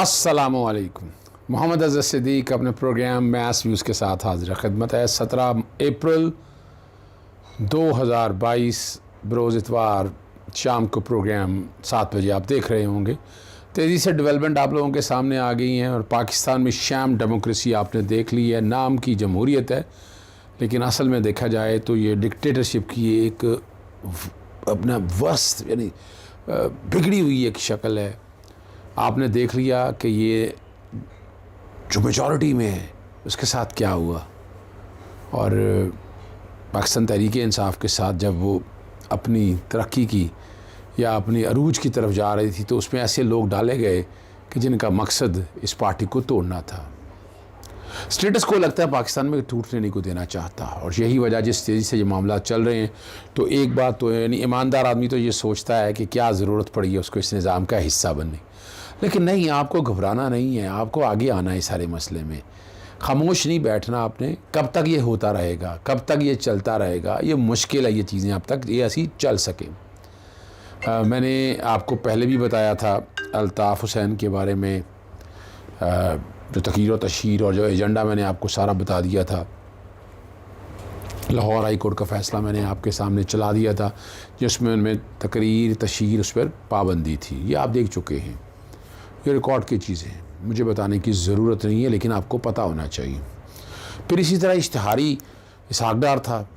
अस्सलामुअलैकुम। मोहम्मद अज़हर सिद्दीक़ अपने programme mess views के साथ हाजिर खिदमत है। 17 अप्रैल 2022 बरोज़ इतवार शाम को प्रोग्राम 7 बजे आप देख रहे होंगे। तेज़ी से डेवलपमेंट आप लोगों के सामने आ गई हैं और पाकिस्तान में शैम डेमोक्रेसी आपने देख ली है। नाम की जमहूरियत है लेकिन असल में देखा जाए तो ये डिक्टेटरशिप की एक अपना वर्स्ट यानी बिगड़ी हुई एक शक्ल है। आपने देख लिया कि ये जो मेजॉरिटी में है उसके साथ क्या हुआ, और पाकिस्तान तहरीक इंसाफ के साथ जब वो अपनी तरक्की की या अपनी अरूज की तरफ जा रही थी तो उसमें ऐसे लोग डाले गए कि जिनका मकसद इस पार्टी को तोड़ना था। स्टेटस को लगता है पाकिस्तान में टूटने नहीं को देना चाहता, और यही वजह जिस तेज़ी से ये मामला चल रहे हैं तो एक बात तो यानी ईमानदार आदमी तो ये सोचता है कि क्या ज़रूरत पड़ी है उसको इस निज़ाम का हिस्सा बनने, लेकिन नहीं, आपको घबराना नहीं है, आपको आगे आना है सारे मसले में। खामोश नहीं बैठना आपने। कब तक ये होता रहेगा, कब तक ये चलता रहेगा, ये मुश्किल है ये चीज़ें अब तक ये ऐसी चल सके। मैंने आपको पहले भी बताया था अल्ताफ़ हुसैन के बारे में, जो तकीर व तशहीर और जो एजेंडा मैंने आपको सारा बता दिया था। लाहौर हाई कोर्ट का फ़ैसला मैंने आपके सामने चला दिया था जिसमें उनमें तकरीर तशहीर उस पर पाबंदी थी। ये आप देख चुके हैं, ये रिकॉर्ड की चीज़ें हैं, मुझे बताने की ज़रूरत नहीं है लेकिन आपको पता होना चाहिए। फिर इसी तरह इश्तिहारी इसहाक डार था,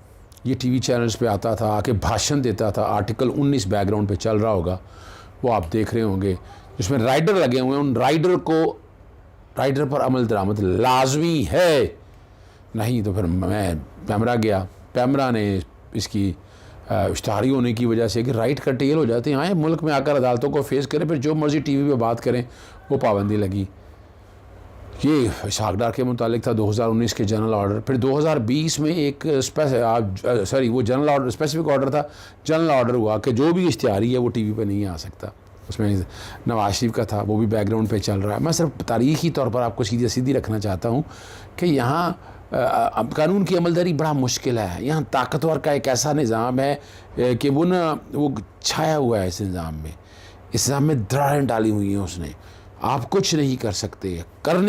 ये टीवी चैनल्स पे आता था, आके भाषण देता था। आर्टिकल 19 बैकग्राउंड पे चल रहा होगा, वो आप देख रहे होंगे, जिसमें राइडर लगे हुए हैं। उन राइडर पर अमल दरामद लाजमी है, नहीं तो फिर मैं पैमरा गया। पैमरा ने इसकी इश्तिहारी होने की वजह से कि राइट का टेल हो जाते हैं, आए मुल्क में आकर अदालतों को फेस करें, फिर जो मर्जी टीवी पे बात करें, वो पाबंदी लगी। ये इसहाक डार के मुतालिक था 2019 के जनरल ऑर्डर। फिर 2020 में एक वो जनरल ऑर्डर स्पेसिफिक ऑर्डर था, जनरल ऑर्डर हुआ कि जो भी इश्तिहारी है वो टीवी पे नहीं आ सकता। उसमें नवाज शरीफ का था, वो भी बैकग्राउंड पे चल रहा है। मैं सिर्फ तारीख़ी तौर पर आपको सीधी रखना चाहता हूँ कि यहाँ कानून की अमलदारी बड़ा मुश्किल है। यहाँ ताकतवर का एक ऐसा निज़ाम है कि वो छाया हुआ है इस निज़ाम में। इस निज़ाम में दरारें डाली हुई हैं उसने। आप कुछ नहीं कर सकते,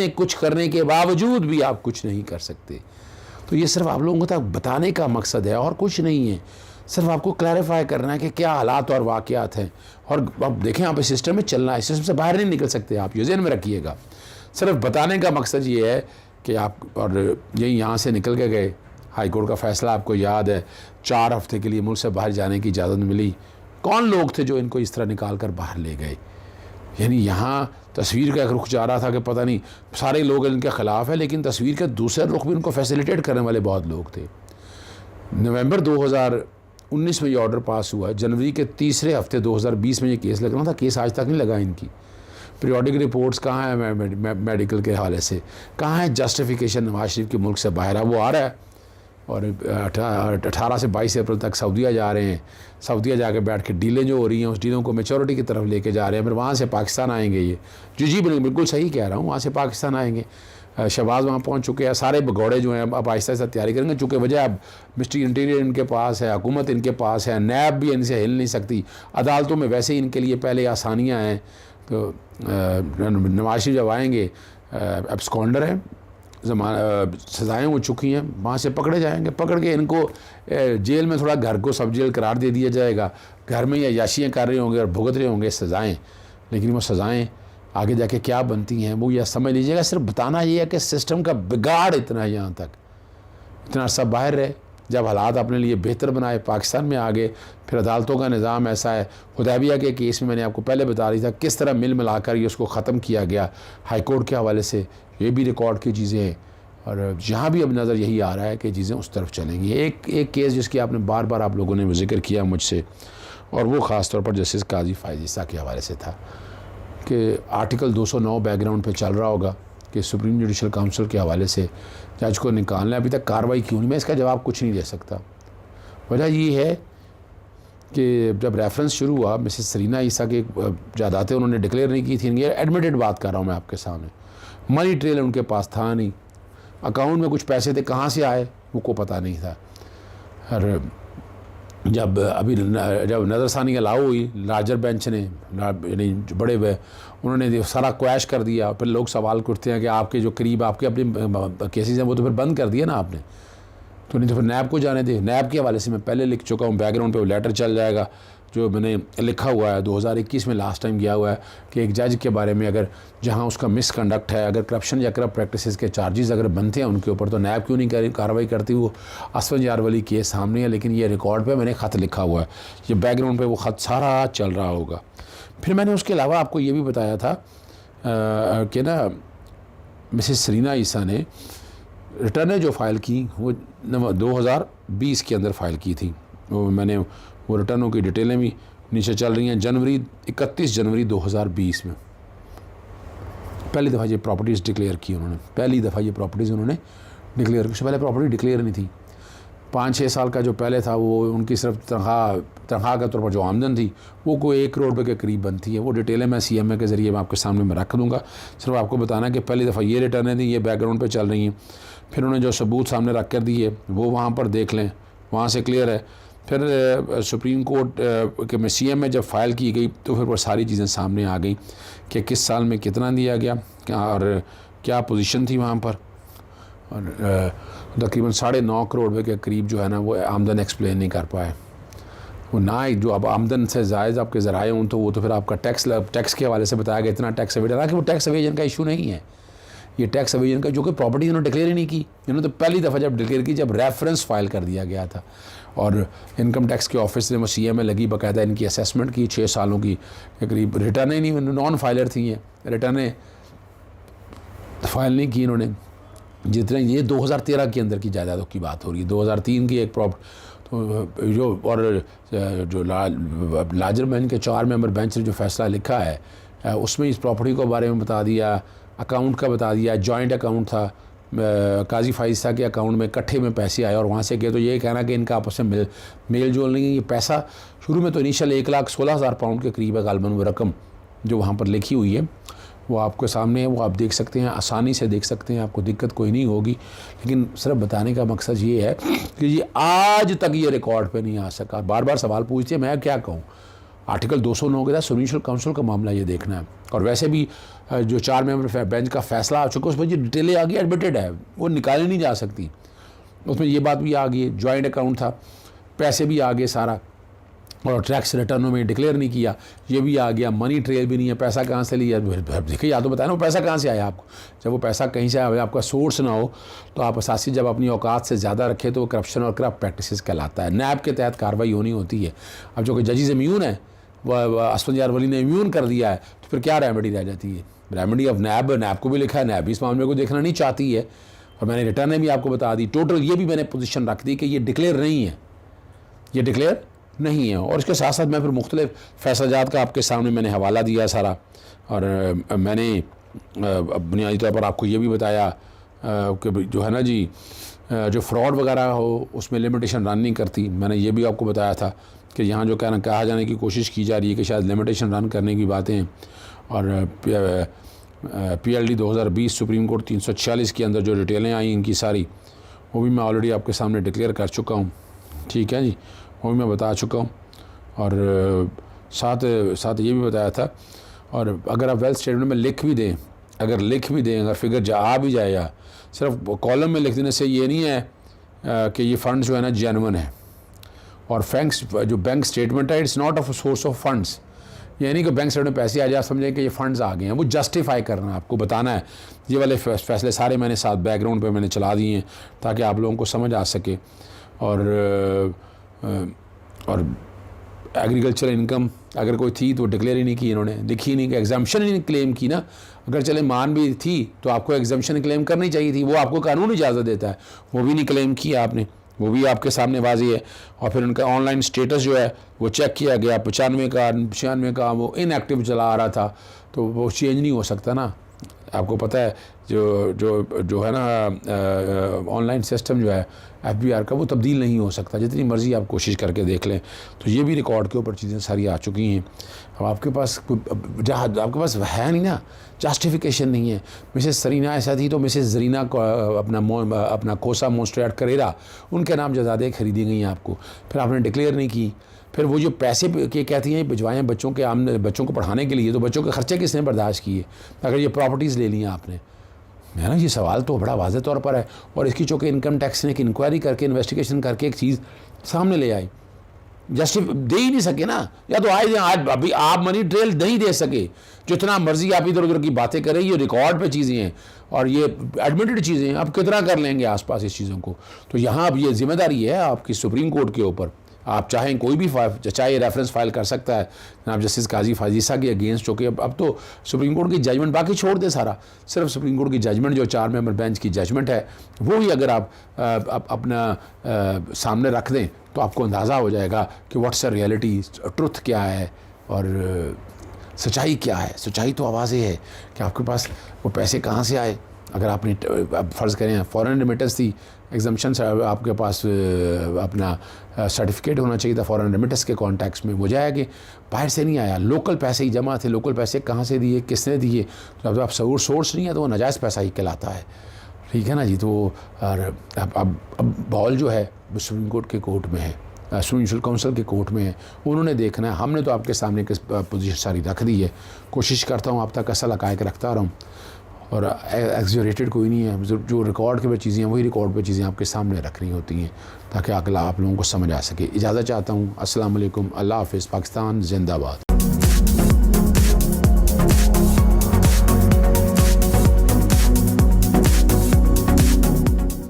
कुछ करने के बावजूद भी आप कुछ नहीं कर सकते। तो ये सिर्फ आप लोगों तक बताने का मकसद है और कुछ नहीं है। सिर्फ आपको क्लैरिफाई करना है कि क्या हालात और वाक़यात हैं। और अब देखें, आप इस सिस्टम में चलना है, सिस्टम से बाहर नहीं निकल सकते आप, ये ज़हन में रखिएगा। सिर्फ बताने का मकसद ये है कि आप, और यही यहाँ से निकल के गए। हाई कोर्ट का फ़ैसला आपको याद है, 4 हफ्ते के लिए मुल्क से बाहर जाने की इजाज़त मिली। कौन लोग थे जो इनको इस तरह निकाल कर बाहर ले गए? यानी यहाँ तस्वीर का एक रुख जा रहा था कि पता नहीं सारे लोग इनके ख़िलाफ़ है, लेकिन तस्वीर के दूसरे रुख भी इनको फैसिलिटेट करने वाले बहुत लोग थे। नवंबर 2019 में ये ऑर्डर पास हुआ। जनवरी के तीसरे हफ्ते 2020 में ये केस लगना था, केस आज तक नहीं लगा इनकी। पीरियोडिक रिपोर्ट्स कहाँ है मेडिकल के हवाले से, कहाँ है जस्टिफिकेशन नवाज शरीफ के मुल्क से बाहर है? वो आ रहा है और 18 से 22 अप्रैल तक सऊदीया जा रहे हैं। सऊदीया जाके बैठ के डीलें जो हो रही हैं उस डीलों को मेचोरिटी की तरफ लेके जा रहे हैं। फिर वहाँ से पाकिस्तान आएंगे। ये जी बिल्कुल सही कह रहा हूँ, वहाँ से पाकिस्तान आएंगे। शहबाज वहाँ पहुँच चुके हैं। सारे भगौड़े जो हैं अब आहिस्ता आहिस्ता तैयारी करेंगे, चूँकि वजह अब मिनिस्ट्री इंटीरियर इनके पास है, हुकूमत इनके पास है, नैब भी इनसे हिल नहीं सकती। अदालतों में वैसे ही इनके लिए पहले आसानियाँ हैं। तो नवाज शरीफ जब आएंगे, एब्सकॉन्डर है, सज़ाएँ हो चुकी हैं, वहाँ से पकड़े जाएंगे। पकड़ के इनको जेल में थोड़ा घर को सब जेल करार दे दिया जाएगा। घर में या याशियाँ कर रहे होंगे और भुगत रहे होंगे सज़ाएँ, लेकिन वो सज़ाएँ आगे जाके क्या बनती हैं वो यह समझ लीजिएगा। सिर्फ बताना ये है कि सिस्टम का बिगाड़ इतना है, यहाँ तक इतना सब बाहर रहे। जब हालात अपने लिए बेहतर बनाए, पाकिस्तान में आ गए, फिर अदालतों का निज़ाम ऐसा है। हुदैबिया के केस में मैंने आपको पहले बता रही था किस तरह मिलाकर ये उसको ख़त्म किया गया हाई कोर्ट के हवाले से। ये भी रिकॉर्ड की चीज़ें हैं और यहाँ भी अब नज़र यही आ रहा है कि चीज़ें उस तरफ चलेंगी। एक केस जिसकी आपने बार बार आप लोगों ने जिक्र किया मुझसे, और वो ख़ास तौर पर जस्टिस काजी फ़ायज़ ईसा के हवाले से था कि आर्टिकल 209 बैकग्राउंड पे चल रहा होगा कि सुप्रीम जुडिशल काउंसिल के हवाले से जज को निकालना, अभी तक कार्रवाई क्यों नहीं? मैं इसका जवाब कुछ नहीं दे सकता। वजह ये है कि जब रेफरेंस शुरू हुआ, मिसेस सरीना ईसा की जायदादें उन्होंने डिक्लेयर नहीं की थी। ये एडमिटेड बात कर रहा हूँ मैं आपके सामने। मनी ट्रेल उनके पास था नहीं, अकाउंट में कुछ पैसे थे, कहाँ से आए वो को पता नहीं था। और जब नज़रसानी अलाउ हुई लार्जर बेंच ने, यानी बड़े उन्होंने सारा क्वैश कर दिया, फिर लोग सवाल करते हैं कि आपके जो करीब आपके अपने केसेस हैं वो तो फिर बंद कर दिया ना आपने, तो नहीं तो फिर नैब को जाने दे। नैब के हवाले से मैं पहले लिख चुका हूँ, बैकग्राउंड पे वो लेटर चल जाएगा जो मैंने लिखा हुआ है 2021 में लास्ट टाइम गया हुआ है कि एक जज के बारे में अगर जहाँ उसका मिसकंडक्ट है, अगर करप्शन या करप्ट प्रैक्टिसेस के चार्जेस अगर बनते हैं उनके ऊपर, तो नैब क्यों नहीं कार्रवाई करती। वो असफंजार वाली केस सामने है, लेकिन ये रिकॉर्ड पे मैंने ख़त लिखा हुआ है, ये बैकग्राउंड पे वो ख़त सारा चल रहा होगा। फिर मैंने उसके अलावा आपको ये भी बताया था कि ना मिसेस सरीना ईसा ने रिटर्नें जो फ़ाइल की वो 2020 के अंदर फ़ाइल की थी। वो मैंने वो रिटर्नों की डिटेलें भी नीचे चल रही हैं। 31 जनवरी 2020 में पहली दफ़ा ये प्रॉपर्टीज़ डिक्लेयर की उन्होंने, पहली दफ़ा ये प्रॉपर्टीज़ उन्होंने डिक्लेयर की। उससे पहले प्रॉपर्टी डिक्लेयर नहीं थी। 5-6 साल का जो पहले था वो उनकी सिर्फ तनख्वाह के तौर पर जो आमदन थी वो कोई 1 करोड़ रुपये के करीब बनती है। वो डिटेलें मैं CMA के ज़रिए मैं आपके सामने में रख दूँगा। सिर्फ आपको बताना कि पहली दफ़ा ये रिटर्नें थी, ये बैकग्राउंड पे चल रही हैं। फिर उन्होंने जो सबूत सामने रख कर दिए वो वहाँ पर देख लें, वहाँ से क्लियर है। फिर सुप्रीम कोर्ट के में CMA जब फ़ाइल की गई तो फिर वो सारी चीज़ें सामने आ गई कि किस साल में कितना दिया गया और क्या पोजीशन थी वहाँ पर, और तकरीबन 9.5 करोड़ रुपये के करीब जो है ना वो आमदन एक्सप्लेन नहीं कर पाए। वो ना ही जो अब आमदन से जायज़ आपके ज़राए हों तो वो तो फिर आपका टैक्स के हवाले से बताया गया इतना टैक्स एवेजन, हालांकि वो टैक्स एवेजन का इशू नहीं है, ये टैक्स एवेजन का जो कि प्रॉपर्टी इन्होंने डिक्लेयर ही नहीं की। इन्होंने तो पहली दफ़ा जब डिक्लेयर की जब रेफरेंस फाइल कर दिया गया था और इनकम टैक्स के ऑफिस ने वो CMA लगी बाकायदा इनकी असेसमेंट की 6 सालों की करीब। रिटर्न ही नहीं, नॉन फाइलर थी ये, रिटर्न फाइल नहीं की इन्होंने। जितने ये 2013 के अंदर की जायदादों की बात हो रही है, 2003 की एक तो जो और जो लार्जर बेंच के 4 मेंबर बेंच ने जो फैसला लिखा है उसमें इस प्रॉपर्टी को बारे में बता दिया, अकाउंट का बता दिया, जॉइंट अकाउंट था, काजी फाइजा के अकाउंट में इकट्ठे में पैसे आए और वहाँ से गए। तो ये कहना कि इनका आपस में मेल जोल नहीं है। ये पैसा शुरू में तो इनिशियल 1,16,000 पाउंड के करीब है गालबन वो रकम जो वहाँ पर लिखी हुई है, वो आपके सामने है, वो आप देख सकते हैं, आसानी से देख सकते हैं, आपको दिक्कत कोई नहीं होगी। लेकिन सिर्फ बताने का मकसद ये है कि ये आज तक ये रिकॉर्ड पे नहीं आ सका। बार बार सवाल पूछते हैं, मैं क्या कहूँ। आर्टिकल 209 के तहत सुनिश्चित काउंसिल का मामला ये देखना है, और वैसे भी जो 4 मेंबर बेंच का फैसला आ चुका है उसमें जो डिटेलें आ गई एडमिटेड है, वो निकाली नहीं जा सकती। उसमें ये बात भी आ गई, जॉइंट अकाउंट था, पैसे भी आ गए सारा, और टैक्स रिटर्नों में डिक्लेयर नहीं किया, ये भी आ गया। मनी ट्रेल भी नहीं है, पैसा कहाँ से लिया देखिए, या तो बताया ना वो पैसा कहाँ से आया आपको। जब वो पैसा कहीं से आया, आपका सोर्स ना हो तो आप असासी जब अपनी औकात से ज़्यादा रखें तो वो करप्शन और करप्ट प्रैक्टिसेस कहलाता है। नैब के तहत कार्रवाई होनी होती है। अब जो कि जजेस इम्यून है, वह असफंजार वली ने इम्यून कर दिया है, तो फिर क्या रेमेडी रह जाती है। रेमेडी ऑफ नैब को भी लिखा है, नैब भी इस मामले को देखना नहीं चाहती है। और मैंने रिटर्न भी आपको बता दी, टोटल ये भी मैंने पोजीशन रख दी कि ये डिक्लेयर नहीं है, ये डिक्लेयर नहीं है। और इसके साथ साथ मैं फिर मुख्तलिफ फैसलाजात का आपके सामने मैंने हवाला दिया सारा, और मैंने बुनियादी तौर पर आपको ये भी बताया कि जो है ना जी, जो फ्रॉड वगैरह हो उसमें लिमिटेशन रन नहीं करती। मैंने ये भी आपको बताया था कि यहाँ जो कहा जाने की कोशिश की जा रही है कि शायद लिमिटेशन रन करने की बातें, और PLD 2020 सुप्रीम कोर्ट 346 के अंदर जो डिटेलें आई इनकी सारी, वो भी मैं ऑलरेडी आपके सामने डिक्लेयर कर चुका हूँ। ठीक है जी, वो भी मैं बता चुका हूँ। और साथ ये भी बताया था, और अगर आप वेल्थ स्टेटमेंट में लिख भी दें, अगर फिगर आ भी जाए, या सिर्फ कॉलम में लिख देने से ये नहीं है कि ये फ़ंड्स जो है ना जेन्युइन है। और जो बैंक स्टेटमेंट है, it's not of source of funds. ये नहीं कि बैंक स्टेटमेंट में पैसे आ जाए समझें कि ये फ़ंड्स आ गए हैं, वो जस्टिफाई करना आपको बताना है। ये वाले फैसले सारे मैंने साथ बैकग्राउंड पे मैंने चला दिए हैं ताकि आप लोगों को समझ आ सके। और एग्रीकल्चर इनकम अगर कोई थी तो डिक्लेयर ही नहीं की इन्होंने, लिखी नहीं कि एग्जाम्पशन ही नहीं क्लेम की ना। अगर चले मान भी थी तो आपको एग्जाम्पशन क्लेम करनी चाहिए थी, वो आपको कानून इजाज़त देता है, वो भी नहीं क्लेम किया आपने, वो भी आपके सामने वाज़ी है। और फिर उनका ऑनलाइन स्टेटस जो है वो चेक किया गया, 95 का वो इनएक्टिव चला आ रहा था, तो वो चेंज नहीं हो सकता ना। आपको पता है जो जो जो है ना ऑनलाइन सिस्टम जो है FBR का, वो तब्दील नहीं हो सकता, जितनी मर्ज़ी आप कोशिश करके देख लें। तो ये भी रिकॉर्ड के ऊपर चीज़ें सारी आ चुकी हैं। अब आपके पास आपके पास है नहीं ना, जस्टिफिकेशन नहीं है। मिसेस सरीना ऐसा थी तो मिसेस जरीना को अपना कोसा मोन्स्ट्रेट करेरा उनके नाम जजादे खरीदी गई हैं आपको, फिर आपने डिक्लेयर नहीं की। फिर वो जो पैसे के कहती हैं भिजवाएँ बच्चों को पढ़ाने के लिए, तो बच्चों के खर्चे किसने बर्दाश्त किए अगर ये प्रॉपर्टीज़ ले ली हैं आपने? है ना, ये सवाल तो बड़ा वाज़ेह तौर पर है। और इसकी चूँकि इनकम टैक्स ने एक इंक्वायरी करके इन्वेस्टिगेशन करके एक चीज़ सामने ले आई, जस्टिफ दे ही नहीं सके ना, या तो आज अभी आप मनी ट्रेल नहीं दे सके, जितना मर्जी आप इधर उधर की बातें करें, ये रिकॉर्ड पे चीज़ें हैं और ये एडमिटेड चीज़ें हैं, आप कितना कर लेंगे आसपास इस चीज़ों को। तो यहाँ अब ये जिम्मेदारी है आपकी सुप्रीम कोर्ट के ऊपर। आप चाहें कोई भी चाहे रेफरेंस फाइल कर सकता है जनाब जस्टिस काजी फाजीसा के अगेंस्ट, जो कि अब तो सुप्रीम कोर्ट की जजमेंट, बाकी छोड़ दे सारा, सिर्फ सुप्रीम कोर्ट की जजमेंट जो 4 मेंबर बेंच की जजमेंट है वो ही अगर आप अपना सामने रख दें तो आपको अंदाज़ा हो जाएगा कि व्हाट्स अ रियलिटी, ट्रुथ क्या है और सच्चाई क्या है। सच्चाई तो आवाज़ है कि आपके पास वो पैसे कहाँ से आए। अगर आपने फ़र्ज़ करें फॉरेन रेमिटेंस थी, एग्जम्पशन आपके पास अपना सर्टिफिकेट होना चाहिए था फॉरेन रेमिटेंस के कॉन्टैक्ट्स में, वो जाए कि बाहर से नहीं आया, लोकल पैसे ही जमा थे। लोकल पैसे कहाँ से दिए, किसने दिए, तो अब सोर्स नहीं है तो वो नाजायज़ पैसा ही कहलाता है। ठीक है ना जी। तो और अब बॉल जो है सुप्रीम कोर्ट के कोर्ट में है, सुप्रीम काउंसिल के कोर्ट में है, उन्होंने देखना है। हमने तो आपके सामने पोजीशन सारी रख दी है। कोशिश करता हूँ आप तक असल हक़ाइक़ रखता रहूँ और एक्सजरेटेड कोई नहीं है। जो रिकॉर्ड के पे चीज़ें हैं वही रिकॉर्ड पे चीज़ें आपके सामने रखनी होती हैं ताकि अगला आप लोगों को समझ आ सके। इजाज़त चाहता हूँ। अस्सलाम वालेकुम, अल्लाह हाफ़िज़, पाकिस्तान जिंदाबाद।